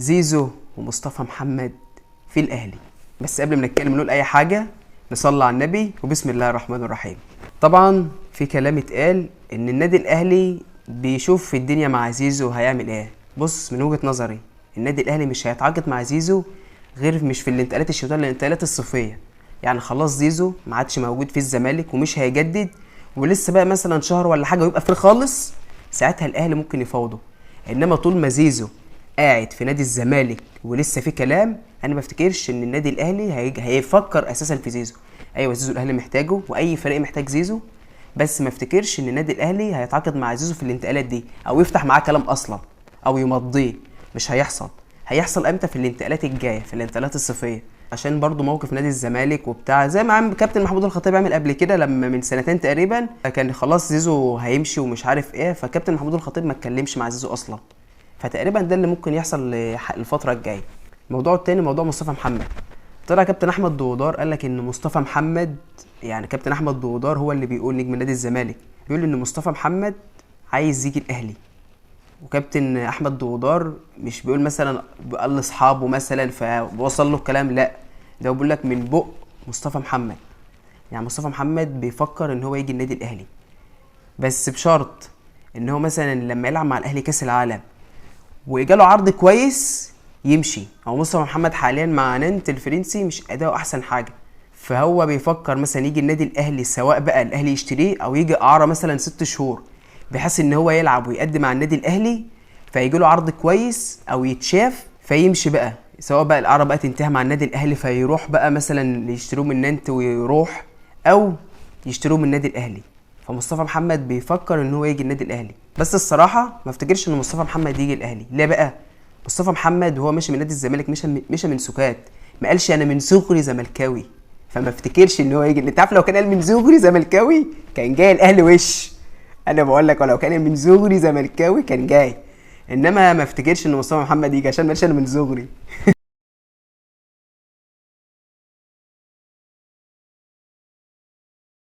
زيزو ومصطفى محمد في الاهلي. بس قبل ما نتكلم نقول اي حاجه نصلي على النبي وبسم الله الرحمن الرحيم. طبعا في كلام اتقال ان النادي الاهلي بيشوف في الدنيا مع زيزو هيعمل ايه. بص، من وجهه نظري النادي الاهلي مش هيتعاقد مع زيزو غير مش في الانتقالات الشتويه، الانتقالات الصيفيه. يعني خلاص زيزو ما عادش موجود في الزمالك ومش هيجدد، ولسه بقى مثلا شهر ولا حاجه ويبقى فري خالص، ساعتها الاهلي ممكن يفاوضه. انما طول ما زيزو قاعد في نادي الزمالك ولسه في كلام، انا ما افتكرش ان النادي الاهلي هيفكر اساسا في زيزو. ايوه زيزو الاهلي محتاجه واي فريق محتاج زيزو، بس ما افتكرش ان النادي الاهلي هيتعاقد مع زيزو في الانتقالات دي او يفتح معاه كلام اصلا او يمضيه. مش هيحصل. هيحصل امتى؟ في الانتقالات الجايه، في الانتقالات الصيفيه، عشان برضو موقف نادي الزمالك وبتاع، زي ما عم كابتن محمود الخطيب عمل قبل كده لما من سنتين تقريبا كان خلاص زيزو هيمشي ومش عارف ايه، فكابتن محمود الخطيب ما اتكلمش مع زيزو اصلا. فتقريبا ده اللي ممكن يحصل الفتره الجايه. الموضوع التاني موضوع مصطفى محمد. طلع كابتن احمد دودار قال لك ان مصطفى محمد، يعني كابتن احمد دودار هو اللي بيقول، نجم نادي الزمالك بيقول ان مصطفى محمد عايز يجي الاهلي. وكابتن احمد دودار مش بيقول مثلا قال لاصحابه مثلا فوصل له الكلام، لا، ده بيقول لك من بق مصطفى محمد. يعني مصطفى محمد بيفكر ان هو يجي النادي الاهلي، بس بشرط ان هو مثلا لما يلعب مع الاهلي كاس العالم وجاله عرض كويس يمشي. او مصطفى محمد حاليا مع نانت الفرنسي مش اداؤه احسن حاجه، فهو بيفكر مثلا يجي النادي الاهلي، سواء بقى الاهلي يشتريه او يجي اعاره مثلا 6 شهور، بحيث ان هو يلعب ويقدم مع النادي الاهلي فيجي له عرض كويس او يتشاف فيمشي بقى، سواء بقى الاعاره بقى تنتهي مع النادي الاهلي فيروح بقى مثلا يشتروه من نانت ويروح، او يشتروه من النادي الاهلي. فمصطفى محمد بيفكر ان هو يجي النادي الاهلي، بس الصراحه ما افتكرش ان مصطفى محمد يجي الاهلي. ليه بقى؟ مصطفى محمد وهو ماشي من نادي الزمالك مشى من سكات، ما قالش انا من صغري زملكاوي، فما افتكرش ان هو يجي. انت عارف لو كان قال من صغري زملكاوي كان جاي الاهلي وش. انا بقول لك ولو كان من صغري زملكاوي كان جاي، انما ما افتكرش ان مصطفى محمد يجي عشان ما قالش انا من صغري